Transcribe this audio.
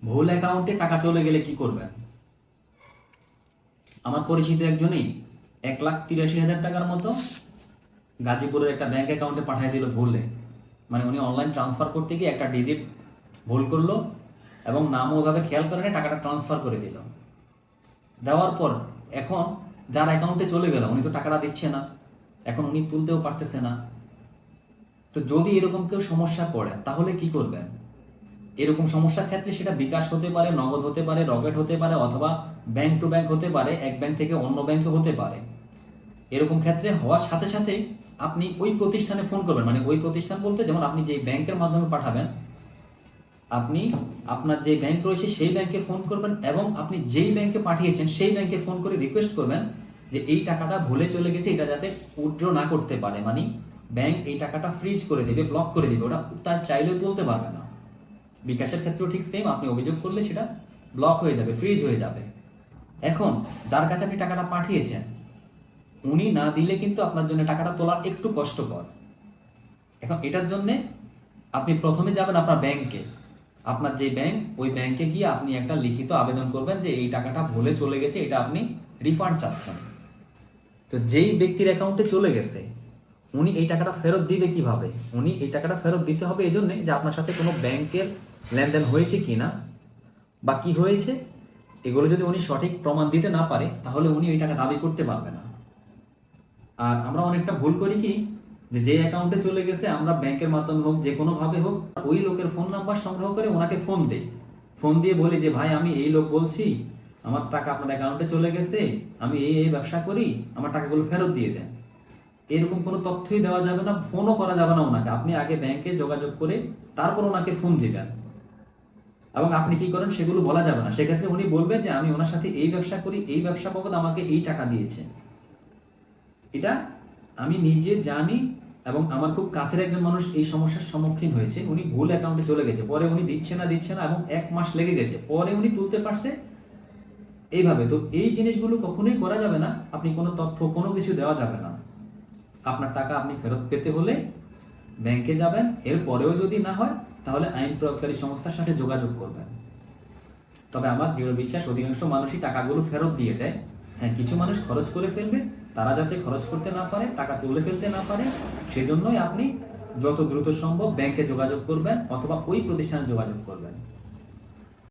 ভুল অ্যাকাউন্টে টাকা চলে গেলে কি করবেন? আমার পরিচিত একজনই 1,83,000 টাকার মতো গাজীপুরের একটা ব্যাংক অ্যাকাউন্টে পাঠিয়ে দিল ভুলে। মানে উনি অনলাইন ট্রান্সফার করতে গিয়ে একটা ডিজিট ভুল করলো এবং নামও ওভাবে খেয়াল করে নিয়ে টাকাটা ট্রান্সফার করে দিল। দেওয়ার পর এখন যার অ্যাকাউন্টে চলে গেল উনি তো টাকাটা দিচ্ছে না, এখন উনি তুলতেও পারতেছে না। তো যদি এরকম কেউ সমস্যা পড়ে তাহলে কি করবেন? এরকম সমস্যার ক্ষেত্রে সেটা বিকাশ হতে পারে, নগদ হতে পারে, রকেট হতে পারে, অথবা ব্যাংক টু ব্যাংক হতে পারে, এক ব্যাংক থেকে অন্য ব্যাংকে হতে পারে। এরকম ক্ষেত্রে হওয়ার সাথে সাথেই আপনি ওই প্রতিষ্ঠানে ফোন করবেন। মানে ওই প্রতিষ্ঠান বলতে যেমন আপনি যে ব্যাংকের মাধ্যমে পাঠাবেন, আপনি আপনার যে ব্যাংক রয়েছে সেই ব্যাংকে ফোন করবেন এবং আপনি যেই ব্যাংকে পাঠিয়েছেন সেই ব্যাংকে ফোন করে রিকোয়েস্ট করবেন যে এই টাকাটা ভুলে চলে গেছে, এটা যাতে উইথড্র না করতে পারে। মানে ব্যাংক এই টাকাটা ফ্রিজ করে দেবে, ব্লক করে দেবে, ওটা তার চাইলেও তুলতে পারবে না। বিকাশের ক্ষেত্রেও ঠিক সেম, আপনি অভিযোগ করলে সেটা ব্লক হয়ে যাবে, ফ্রিজ হয়ে যাবে। এখন যার কাছে আপনি টাকাটা পাঠিয়েছেন উনি না দিলে কিন্তু আপনার জন্য টাকাটা তোলার একটু কষ্টকর। এখন এটার জন্যে আপনি প্রথমে যাবেন আপনার ব্যাংকে, আপনার যে ব্যাংক ওই ব্যাংকে গিয়ে আপনি একটা লিখিত আবেদন করবেন যে এই টাকাটা ভুলে চলে গেছে, এটা আপনি রিফান্ড চাচ্ছেন। তো যেই ব্যক্তির অ্যাকাউন্টে চলে গেছে উনি এই টাকাটা ফেরত দিবে কিভাবে? উনি এই টাকাটা ফেরত দিতে হবে এই জন্যে যে আপনার সাথে কোনো ব্যাংকের লেনদেন হয়েছে কিনা বা কি হয়েছে, এগুলো যদি উনি সঠিক প্রমাণ দিতে না পারে তাহলে উনি ওই টাকা দাবি করতে পারবে না। আর আমরা অনেকটা ভুল করি কি, যে অ্যাকাউন্টে চলে গেছে আমরা ব্যাংকের মাধ্যমে হোক যে কোনোভাবে হোক ওই লোকের ফোন নাম্বার সংগ্রহ করে ওনাকে ফোন দেই, ফোন দিয়ে বলি যে ভাই আমি এই লোক বলছি, আমার টাকা আপনার অ্যাকাউন্টে চলে গেছে, আমি এই ব্যবসা করি, আমার টাকাগুলো ফেরত দিয়ে দেন। এরকম কোনো তথ্যই দেওয়া যাবে না, ফোনও করা যাবে না ওনাকে। আপনি আগে ব্যাংকে যোগাযোগ করে তারপর ওনাকে ফোন দিবেন এবং আপনি কি করেন সেগুলো বলা যাবে না। সেক্ষেত্রে উনি বলবেন যে আমি ওনার সাথে এই ব্যবসা করি, এই ব্যবসা বাবদ আমাকে এই টাকা দিয়েছে। এটা আমি নিজে জানি এবং আমার খুব কাছের একজন মানুষ এই সমস্যার সম্মুখীন হয়েছে। উনি ভুল অ্যাকাউন্টে চলে গেছে, পরে উনি দিচ্ছে না এবং 1 মাস লেগে গেছে, পরে উনি তুলতে পারছে এইভাবে। তো এই জিনিসগুলো কখনোই করা যাবে না, আপনি কোনো তথ্য কোনো কিছু দেওয়া যাবে না। আপনার টাকা আপনি ফেরত পেতে হলে ব্যাংকে যাবেন, এরপরেও যদি না হয় তাহলে আইন প্রয়োগকারী সংস্থার সাথে যোগাযোগ করবেন। তবে আমার দৃঢ় বিশ্বাস অধিকাংশ মানুষই টাকাগুলো ফেরত দিয়ে দেয়। হ্যাঁ, কিছু মানুষ খরচ করে ফেলবে, তারা যাতে খরচ করতে না পারে, টাকা তুলে ফেলতে না পারে, সেজন্যই আপনি যত দ্রুত সম্ভব ব্যাংকে যোগাযোগ করবেন অথবা ওই প্রতিষ্ঠানে যোগাযোগ করবেন।